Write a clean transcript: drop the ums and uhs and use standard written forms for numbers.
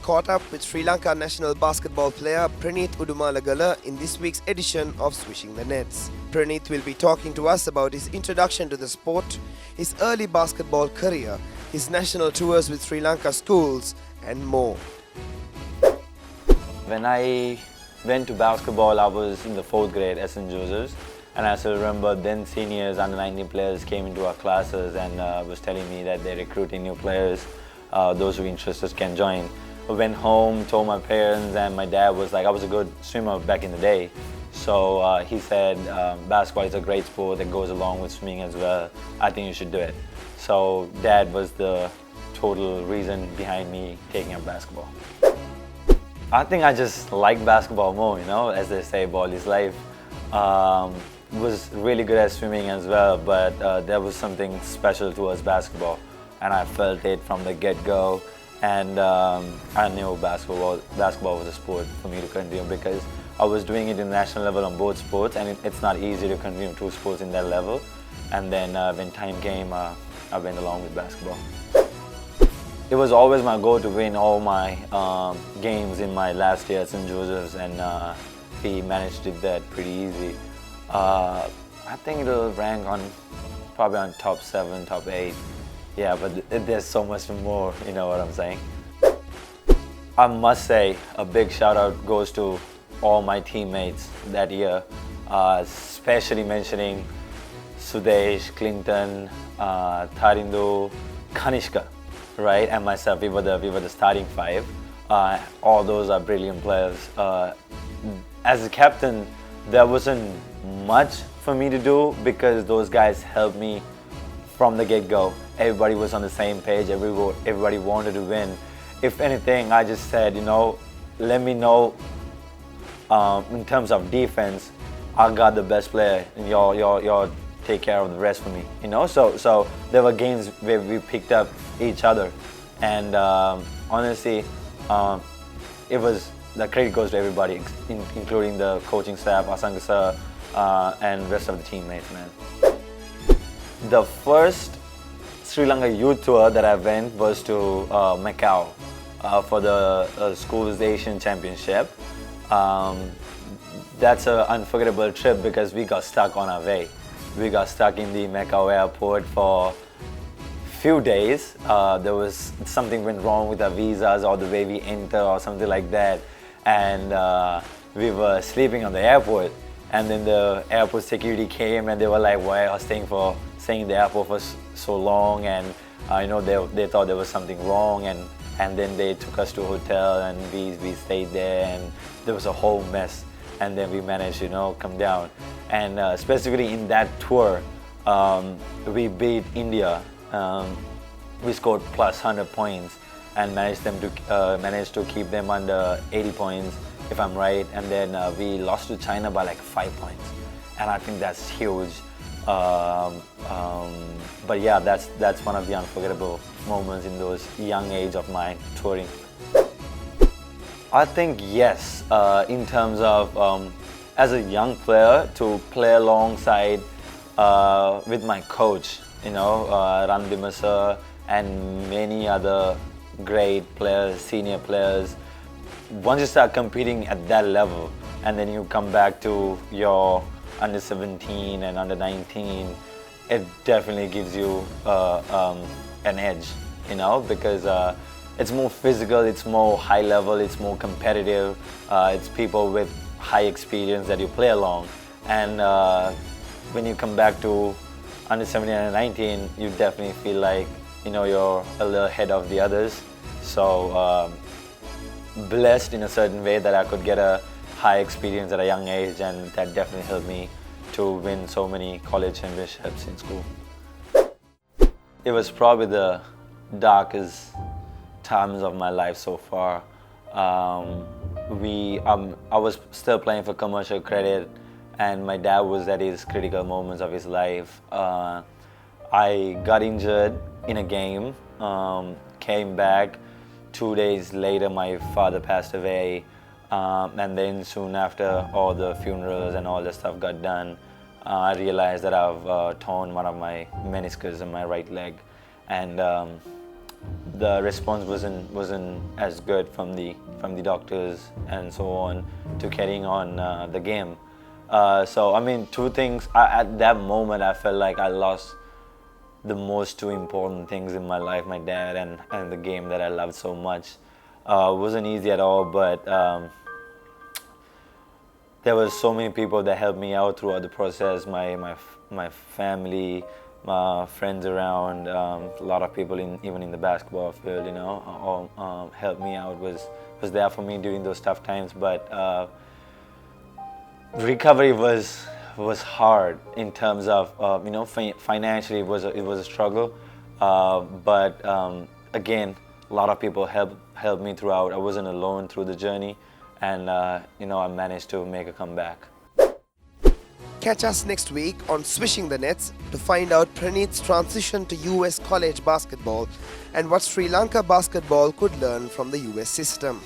caught up with Sri Lanka national basketball player Praneeth Udumalagala in this week's edition of Swishing the Nets. Praneeth will be talking to us about his introduction to the sport, his early basketball career, his national tours with Sri Lanka schools and more. When I went to basketball, I was in the 4th grade at St. Joseph's, and I still remember then seniors, under 19 players came into our classes and was telling me that they're recruiting new players. Those who are interested can join. I went home, told my parents, and my dad was like, I was a good swimmer back in the day. So he said, basketball is a great sport that goes along with swimming as well. I think you should do it. So dad was the total reason behind me taking up basketball. I think I just like basketball more, as they say, ball is life. Was really good at swimming as well, but there was something special towards basketball. And I felt it from the get-go, and I knew basketball was a sport for me to continue because I was doing it in national level on both sports, and it's not easy to continue 2 sports in that level. And then when time came, I went along with basketball. It was always my goal to win all my games in my last year at St. Joseph's, and we managed to do that pretty easy. I think it'll rank on probably on top 7, top 8. Yeah, but there's so much more, you know what I'm saying? I must say a big shout out goes to all my teammates that year, especially mentioning Sudesh, Clinton, Tharindu, Kanishka, right, and myself. We were the starting 5. All those are brilliant players. As a captain, there wasn't much for me to do because those guys helped me from the get-go. Everybody was on the same page, everybody wanted to win. If anything, I just said, let me know in terms of defense, I got the best player and y'all take care of the rest for me. So there were games where we picked up each other, and honestly, it was, the credit goes to everybody, including the coaching staff, Asanga sir, and rest of the teammates, man. The first Sri Lanka youth tour that I went was to Macau for the Schools Asian Championship. That's an unforgettable trip because we got stuck on our way. We got stuck in the Macau airport for few days. There was something went wrong with our visas or the way we enter or something like that, and we were sleeping on the airport. And then the airport security came and they were like, why are you staying in the airport for so long? And they thought there was something wrong, and then they took us to a hotel and we stayed there, and there was a whole mess. And then we managed to come down. And specifically in that tour, we beat India. We scored plus 100 points and managed to keep them under 80 points, if I'm right. And then we lost to China by like 5 points. And I think that's huge. But yeah, that's one of the unforgettable moments in those young age of mine touring. I think yes, in terms of as a young player to play alongside with my coach, Ramdima sir, and many other great players, senior players. Once you start competing at that level, and then you come back to your under 17 and under 19, it definitely gives you an edge, because it's more physical, it's more high level, it's more competitive. It's people with high experience that you play along, and when you come back to under 17 and 19, you definitely feel like you're a little ahead of the others. So blessed in a certain way that I could get a high experience at a young age, and that definitely helped me to win so many college championships in school. It was probably the darkest times of my life so far. I was still playing for commercial credit, and my dad was at his critical moments of his life. I got injured in a game, came back. 2 days later, my father passed away, and then soon after all the funerals and all the stuff got done, I realized that I've torn one of my meniscus in my right leg, and the response wasn't as good from the doctors and so on to carrying on the game. So I mean, two things. At that moment, I felt like I lost the most two important things in my life: my dad and the game that I loved so much. It wasn't easy at all, but there was so many people that helped me out throughout the process. My family, my friends around, a lot of people even in the basketball field, all helped me out. Was there for me during those tough times. But recovery was hard in terms of financially it was a struggle. But again, a lot of people helped me throughout. I wasn't alone through the journey, and I managed to make a comeback. Catch us next week on Swishing the Nets to find out Praneeth's transition to US college basketball and what Sri Lanka basketball could learn from the US system.